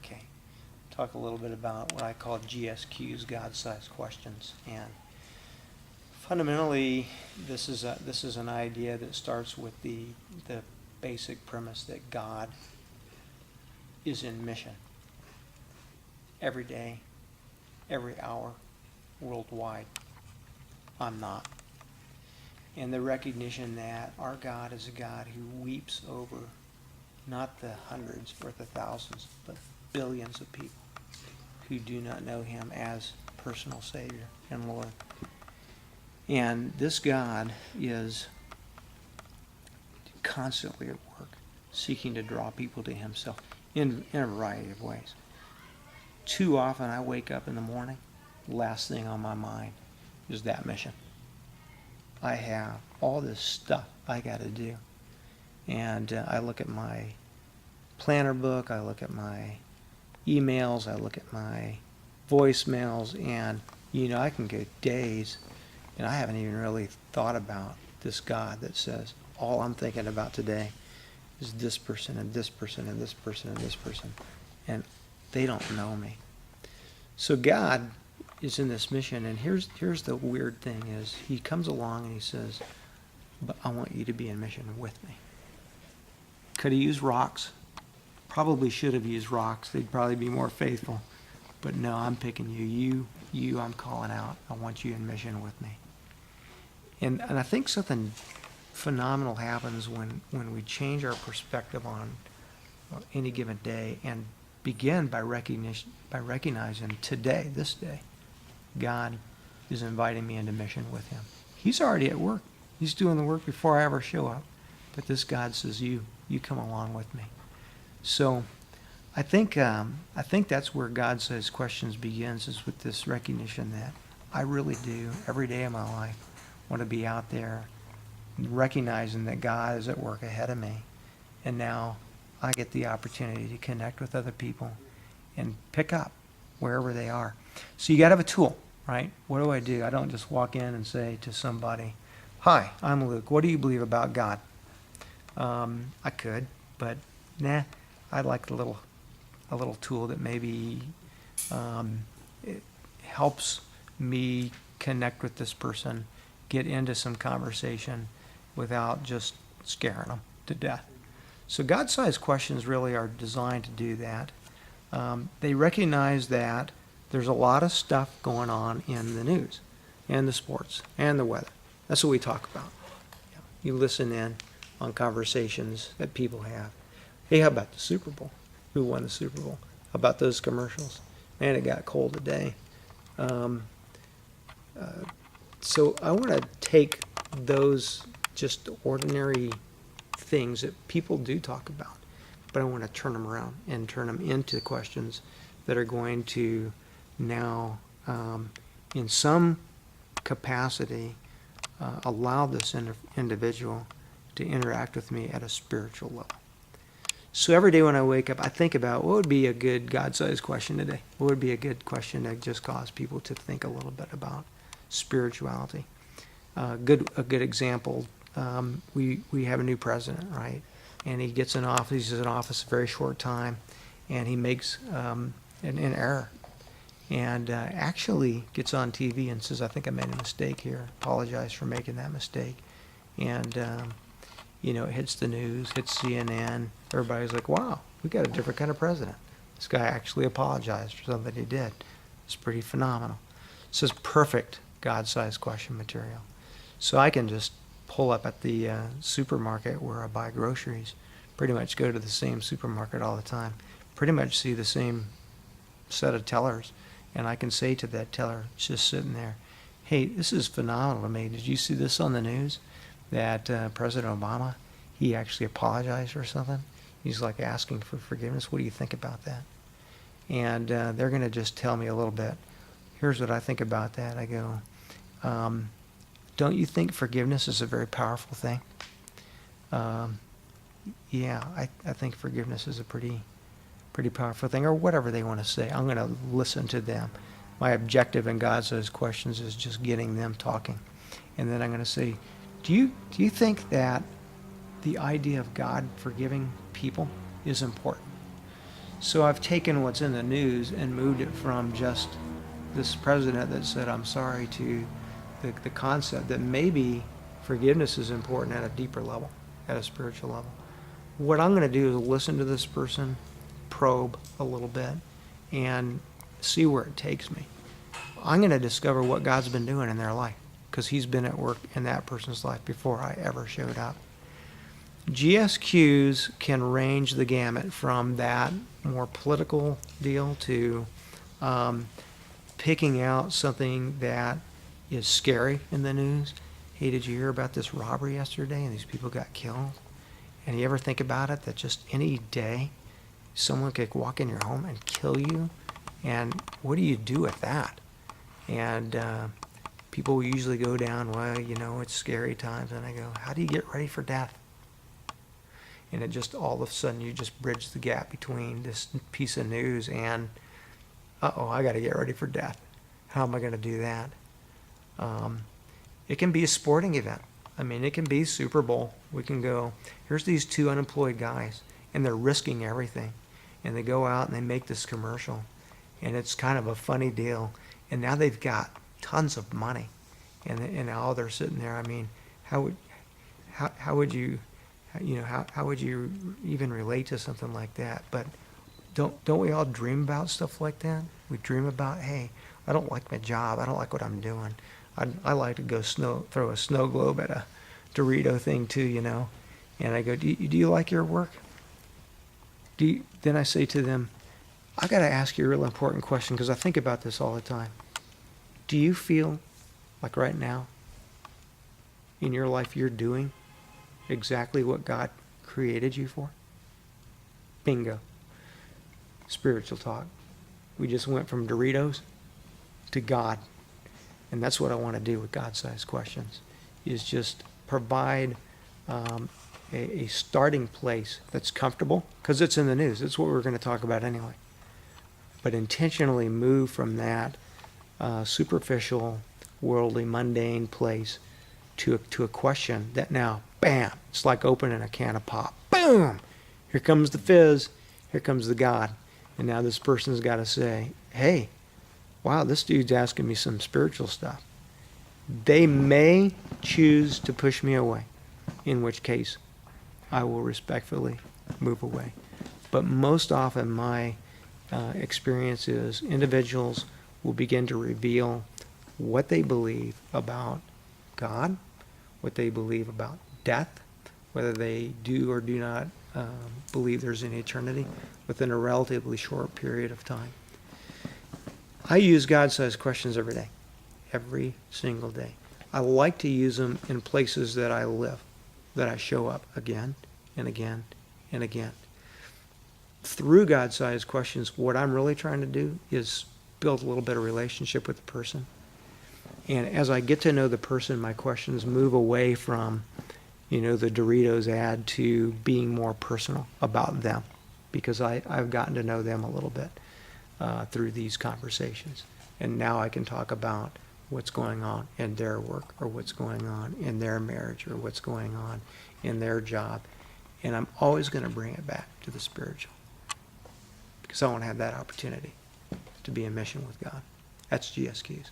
Okay. Talk a little bit about what I call GSQs, God-sized questions. And fundamentally, this is an idea that starts with the basic premise that God is in mission every day, every hour, worldwide. I'm not. And the recognition that our God is a God who weeps over not the hundreds or the thousands, but billions of people who do not know him as personal Savior and Lord. And this God is constantly at work, seeking to draw people to himself in a variety of ways. Too often I wake up in the morning, last thing on my mind is that mission. I have all this stuff I got to do. And I look at my planner book, I look at my emails, I look at my voicemails, and I can go days and I haven't even really thought about this God that says all I'm thinking about today is this person and this person and this person and this person, and they don't know me. So God is in this mission, and here's the weird thing is he comes along and he says, but I want you to be in mission with me. Could he use rocks? Probably should have used rocks. They'd probably be more faithful. But no, I'm picking you. You, I'm calling out. I want you in mission with me. And I think something phenomenal happens when we change our perspective on any given day and begin by recognizing today, this day, God is inviting me into mission with him. He's already at work. He's doing the work before I ever show up. But this God says, you come along with me. So I think that's where God says questions begins, is with this recognition that I really do, every day of my life, want to be out there recognizing that God is at work ahead of me. And now I get the opportunity to connect with other people and pick up wherever they are. So you got to have a tool, right? What do? I don't just walk in and say to somebody, hi, I'm Luke. What do you believe about God? I could, but nah, I'd like a little tool that maybe it helps me connect with this person, get into some conversation without just scaring them to death. So God-sized questions really are designed to do that. They recognize that there's a lot of stuff going on in the news and the sports and the weather. That's what we talk about. You listen in on conversations that people have. Hey, how about the Super Bowl? Who won the Super Bowl? How about those commercials? Man, it got cold today. So I want to take those just ordinary things that people do talk about, but I want to turn them around and turn them into questions that are going to now, in some capacity, allow this individual to interact with me at a spiritual level. So every day when I wake up, I think about what would be a good God-sized question today? What would be a good question that just cause people to think a little bit about spirituality? A good example, we have a new president, right? And he gets in office, he's in office a very short time, and he makes an error. And actually gets on TV and says, I think I made a mistake here. Apologize for making that mistake. And it hits the news, hits CNN. Everybody's like, wow, we got a different kind of president. This guy actually apologized for something he did. It's pretty phenomenal. This is perfect God-sized question material. So I can just pull up at the supermarket where I buy groceries, pretty much go to the same supermarket all the time, pretty much see the same set of tellers, and I can say to that teller just sitting there, hey, this is phenomenal to me. Did you see this on the news? That President Obama, he actually apologized for something. He's like asking for forgiveness. What do you think about that? And they're going to just tell me a little bit. Here's what I think about that. I go, don't you think forgiveness is a very powerful thing? Yeah, I think forgiveness is a pretty powerful thing, or whatever they want to say. I'm going to listen to them. My objective in God's questions is just getting them talking. And then I'm going to say, do you think that the idea of God forgiving people is important? So I've taken what's in the news and moved it from just this president that said, I'm sorry, to the concept that maybe forgiveness is important at a deeper level, at a spiritual level. What I'm going to do is listen to this person, probe a little bit, and see where it takes me. I'm going to discover what God's been doing in their life, because he's been at work in that person's life before I ever showed up. GSQs can range the gamut from that more political deal to picking out something that is scary in the news. Hey, did you hear about this robbery yesterday and these people got killed? And you ever think about it, that just any day someone could walk in your home and kill you? And what do you do with that? And people will usually go down, well, you know, it's scary times. And I go, how do you get ready for death? And it just, all of a sudden, you just bridge the gap between this piece of news and, uh-oh, I got to get ready for death. How am I going to do that? It can be a sporting event. I mean, it can be Super Bowl. We can go, here's these two unemployed guys, and they're risking everything. And they go out and they make this commercial. And it's kind of a funny deal. And now they've got tons of money. And now they're sitting there. I mean, how would you, how would you even relate to something like that? But don't we all dream about stuff like that? We dream about, hey, I don't like my job. I don't like what I'm doing. I like to go throw a snow globe at a Dorito thing too, you know. And I go, do you like your work? Then I say to them, I got to ask you a real important question, because I think about this all the time. Do you feel like right now in your life you're doing exactly what God created you for? Bingo. Spiritual talk. We just went from Doritos to God. And that's what I want to do with God-sized questions, is just provide a starting place that's comfortable, because it's in the news. It's what we're going to talk about anyway. But intentionally move from that superficial, worldly, mundane place to a question that now, bam, it's like opening a can of pop. Boom! Here comes the fizz. Here comes the God. And now this person's got to say, hey, wow, this dude's asking me some spiritual stuff. They may choose to push me away, in which case I will respectfully move away. But most often my experience is individuals will begin to reveal what they believe about God, what they believe about death, whether they do or do not believe there's an eternity, within a relatively short period of time. I use God-sized questions every day, every single day. I like to use them in places that I live, that I show up again and again and again. Through God-sized questions, what I'm really trying to do is build a little bit of relationship with the person. And as I get to know the person, my questions move away from, the Doritos ad to being more personal about them, because I've gotten to know them a little bit through these conversations. And now I can talk about what's going on in their work, or what's going on in their marriage, or what's going on in their job. And I'm always going to bring it back to the spiritual, because I want to have that opportunity to be in mission with God. That's GSQs.